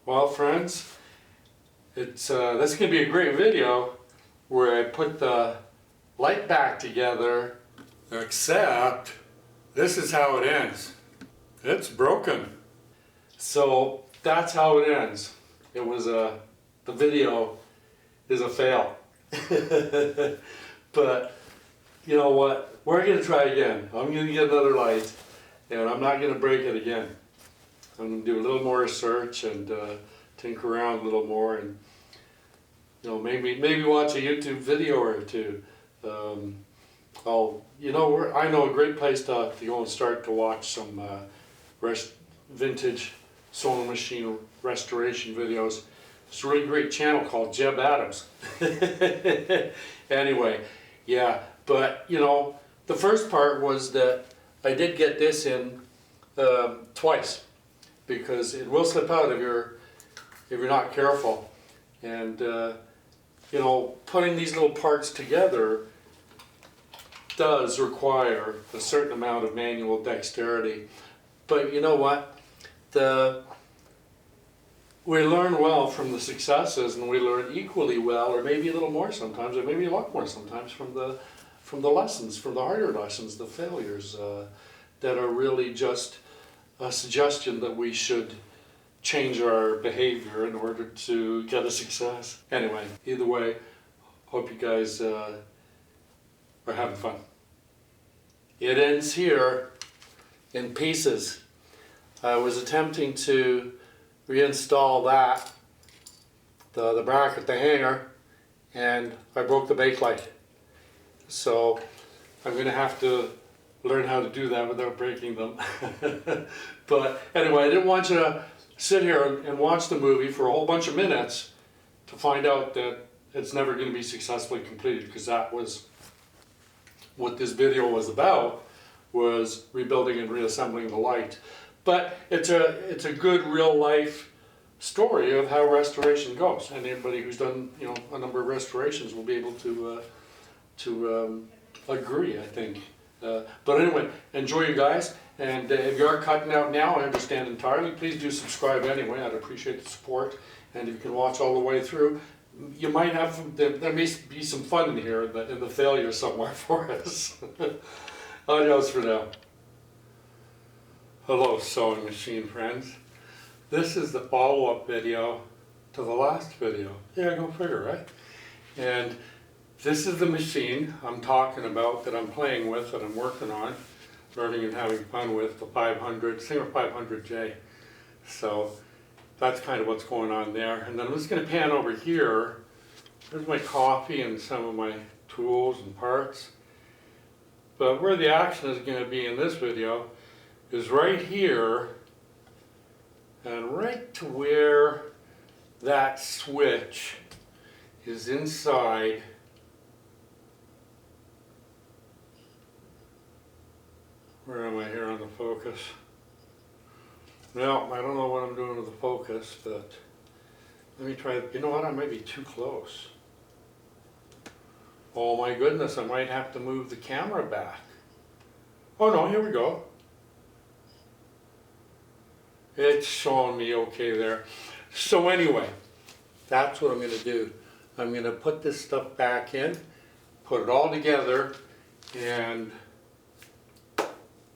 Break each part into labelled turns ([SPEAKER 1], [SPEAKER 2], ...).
[SPEAKER 1] Well, friends, this is going to be a great video where I put the light back together, except this is how it ends. It's broken. So that's how it ends. It was the video is a fail. But you know what? We're going to try again. I'm going to get another light, and I'm not going to break it again. I'm going to do a little more research and tinker around a little more, and maybe watch a YouTube video or two. I know a great place to go and start to watch some vintage sewing machine restoration videos. It's a really great channel called Jebb Adams. Anyway, yeah, but the first part was that I did get this in twice, because it will slip out if you're not careful. And putting these little parts together does require a certain amount of manual dexterity. But you know what? We learn well from the successes, and we learn equally well, or maybe a little more sometimes, or maybe a lot more sometimes, from the lessons, from the harder lessons, the failures that are really just a suggestion that we should change our behavior in order to get a success. Anyway, either way, hope you guys are having fun. It ends here in pieces. I was attempting to reinstall the bracket, the hanger, and I broke the bakelite. So I'm going to have to learn how to do that without breaking them. But anyway, I didn't want you to sit here and watch the movie for a whole bunch of minutes to find out that it's never going to be successfully completed, because that was what this video was about, was rebuilding and reassembling the light. But it's a good real life story of how restoration goes, and anybody who's done a number of restorations will be able to agree, I think. But anyway, enjoy, you guys, and if you are cutting out now, I understand entirely. Please do subscribe anyway. I'd appreciate the support, and if you can watch all the way through, you might have there may be some fun in here in the failure somewhere for us. Adios for now. Hello, sewing machine friends. This is the follow-up video to the last video. Yeah, go figure, right? And this is the machine I'm talking about, that I'm playing with, that I'm working on, learning and having fun with, the Singer 500J. So that's kind of what's going on there. And then I'm just going to pan over here. There's my coffee and some of my tools and parts. But where the action is going to be in this video is right here, and right to where that switch is inside where am I here on the focus? No, I don't know what I'm doing with the focus, but let me try. You know what, I might be too close. Oh my goodness, I might have to move the camera back. Oh no, here we go. It's showing me okay there. So anyway, that's what I'm going to do. I'm going to put this stuff back in, put it all together, and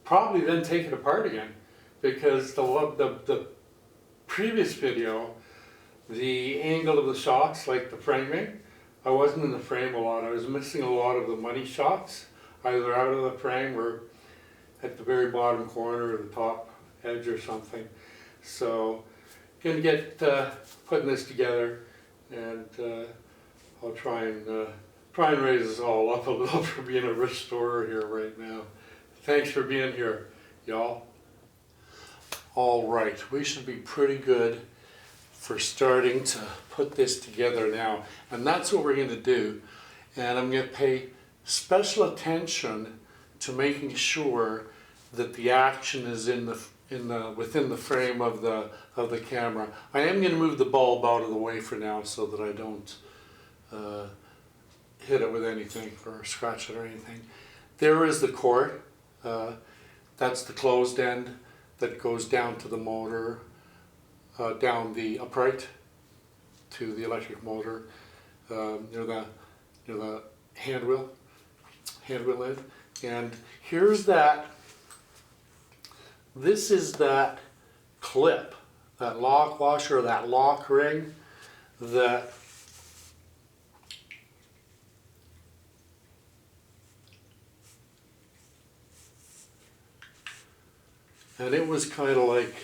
[SPEAKER 1] probably then take it apart again, because the previous video, the angle of the shots, like the framing, I wasn't in the frame a lot. I was missing a lot of the money shots, either out of the frame or at the very bottom corner or the top edge or something. So gonna get putting this together, and I'll try and raise this all up a little for being a restorer here right now. Thanks for being here, y'all. All right, we should be pretty good for starting to put this together now, and that's what we're going to do. And I'm going to pay special attention to making sure that the action is within the frame of the camera. I am going to move the bulb out of the way for now, so that I don't hit it with anything or scratch it or anything. There is the cord. That's the closed end that goes down to the motor. down the upright to the electric motor near the hand wheel end. And here's that. This is that clip, that lock washer, that lock ring that and it was kind of like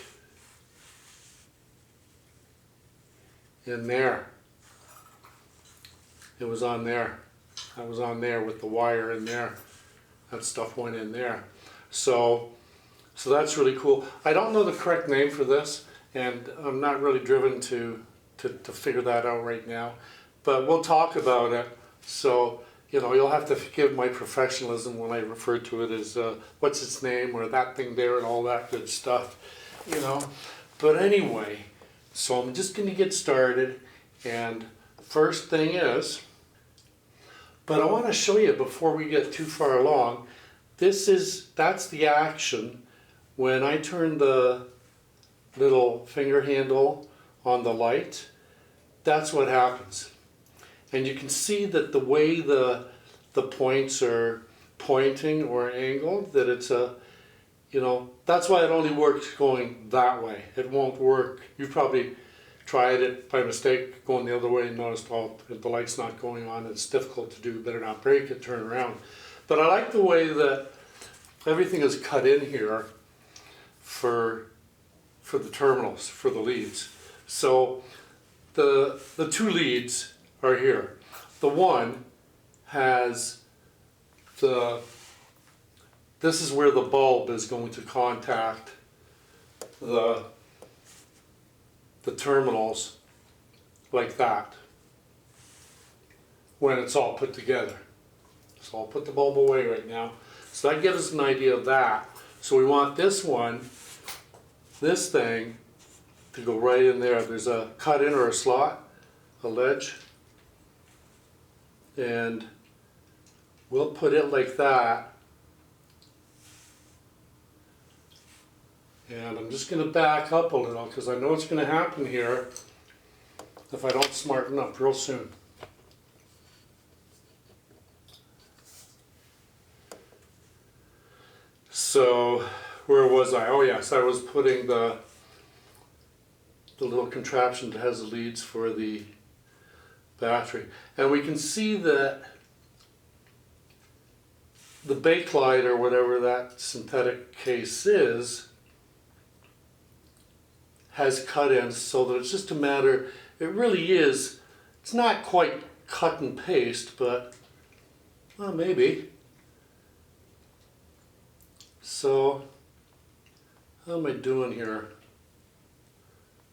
[SPEAKER 1] in there. It was on there. I was on there with the wire in there. That stuff went in there. So that's really cool. I don't know the correct name for this, and I'm not really driven to figure that out right now. But we'll talk about it. So, you know, you'll have to forgive my professionalism when I refer to it as what's its name or that thing there and all that good stuff, you know. But anyway, so I'm just going to get started. And first thing is, but I want to show you before we get too far along, that's the action when I turn the little finger handle on the light. That's what happens. And you can see that the way the points are pointing or angled, that it's you know, that's why it only works going that way. It won't work. You've probably tried it by mistake going the other way and noticed, oh, the light's not going on, it's difficult to do, better not break it, turn around. But I like the way that everything is cut in here for the terminals, for the leads. So the two leads are here. The one has this is where the bulb is going to contact the terminals like that when it's all put together. So I'll put the bulb away right now. So that gives us an idea of that. So we want this thing to go right in there. There's a cut in or a slot, a ledge, and we'll put it like that. And I'm just going to back up a little because I know what's going to happen here if I don't smarten up real soon. So where was I? Oh yes, I was putting the little contraption that has the leads for the battery. And we can see that the bakelite or whatever that synthetic case is has cut in, so that it's just a matter, it really is, it's not quite cut and paste, but well, maybe. So how am I doing here?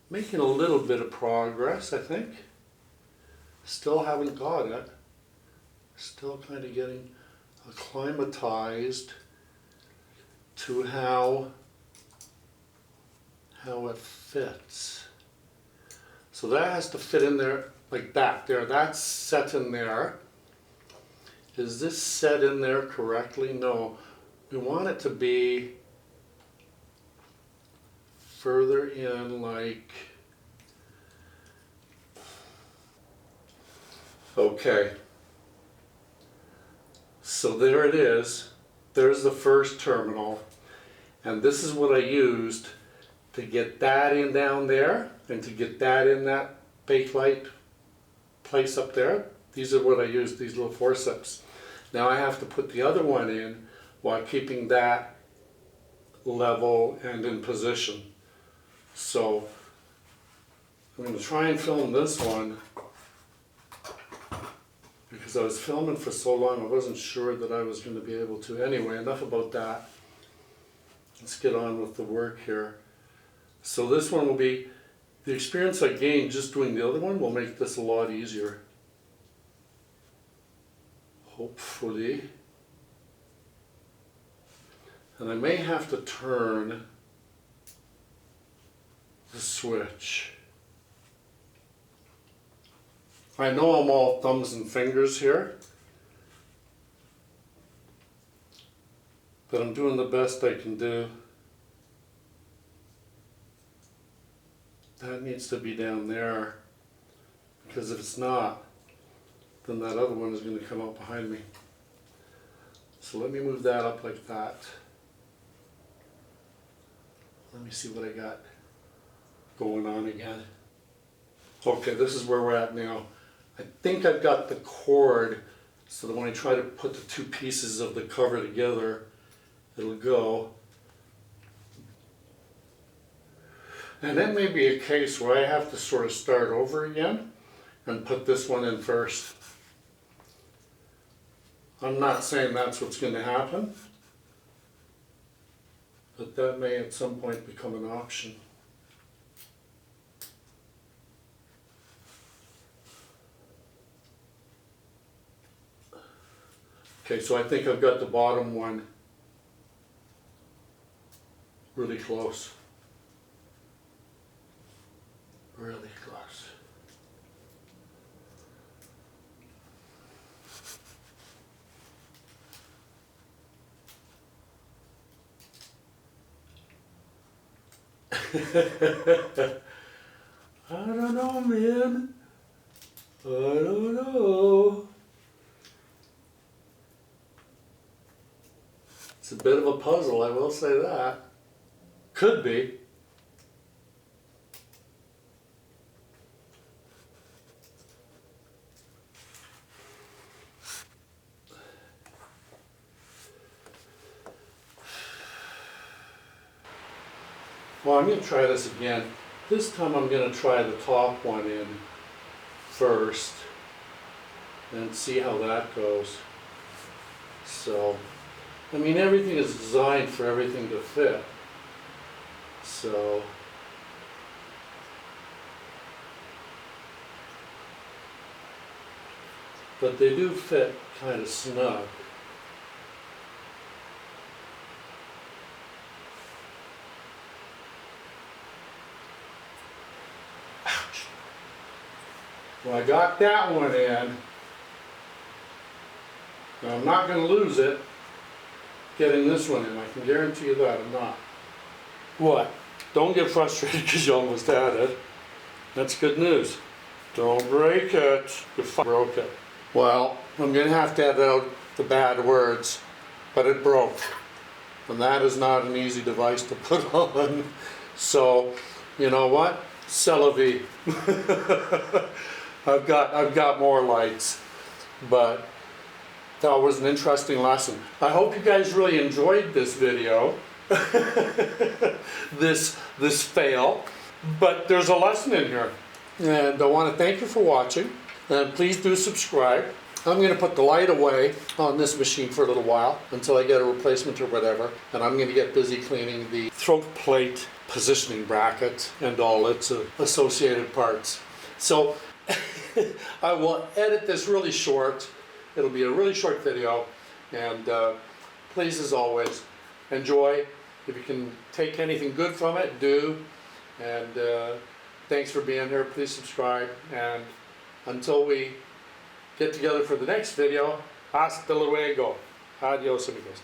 [SPEAKER 1] Making a little bit of progress, I think. Still haven't got it. Still kind of getting acclimatized to how it fits. So that has to fit in there like that. There, that's set in there. Is this set in there correctly? No. We want it to be further in, like, okay. So there it is. There's the first terminal. And this is what I used to get that in down there and to get that in that bakelite place up there. These are what I used, these little forceps. Now I have to put the other one in while keeping that level and in position. So I'm going to try and film this one because I was filming for so long I wasn't sure that I was going to be able to. Anyway, enough about that. Let's get on with the work here. So this one will be, the experience I gained just doing the other one will make this a lot easier. Hopefully. And I may have to turn the switch. I know I'm all thumbs and fingers here, but I'm doing the best I can do That needs to be down there, because if it's not, then that other one is going to come out behind me. So let me move that up like that. Let me see what I got going on again. Okay, this is where we're at now. I think I've got the cord so that when I try to put the two pieces of the cover together, it'll go. And that may be a case where I have to sort of start over again and put this one in first. I'm not saying that's what's going to happen, but that may at some point become an option. Okay, so I think I've got the bottom one really close. Really close. I don't know, man. I don't know. It's a bit of a puzzle, I will say that. Could be. Well, I'm going to try this again. This time I'm going to try the top one in first and see how that goes. So, I mean, everything is designed for everything to fit. So, but they do fit kind of snug. Well, I got that one in. Now, I'm not going to lose it getting this one in. I can guarantee you that I'm not. What? Don't get frustrated because you almost had it. That's good news. Don't break it. You broke it. Well, I'm going to have to edit out the bad words, but it broke. And that is not an easy device to put on. So, you know what? C'est la vie. I've got more lights, but that was an interesting lesson. I hope you guys really enjoyed this video, this fail, but there's a lesson in here. And I want to thank you for watching, and please do subscribe. I'm going to put the light away on this machine for a little while until I get a replacement or whatever, and I'm going to get busy cleaning the throat plate positioning bracket and all its associated parts. So I will edit this really short. It'll be a really short video, and please, as always, enjoy. If you can take anything good from it, do. And thanks for being here. Please subscribe, and until we get together for the next video, hasta luego. Adios, amigos.